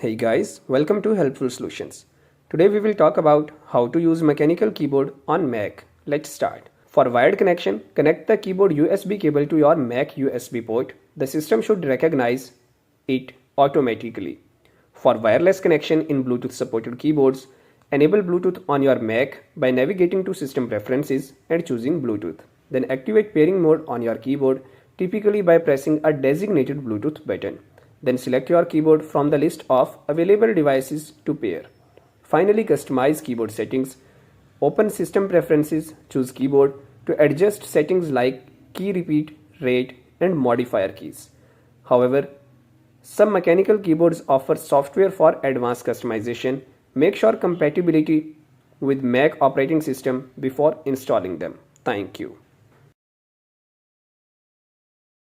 Hey guys, welcome to Helpful Solutions. Today we will talk about how to use mechanical keyboard on Mac. Let's start. For wired connection, connect the keyboard USB cable to your Mac USB port. The system should recognize it automatically. For wireless connection in Bluetooth supported keyboards, enable Bluetooth on your Mac by navigating to System Preferences and choosing Bluetooth. Then activate pairing mode on your keyboard, typically by pressing a designated Bluetooth button. Then select your keyboard from the list of available devices to pair. Finally, customize keyboard settings. Open System Preferences, choose Keyboard to adjust settings like key repeat, rate, and modifier keys. However, some mechanical keyboards offer software for advanced customization. Make sure compatibility with Mac operating system before installing them. Thank you.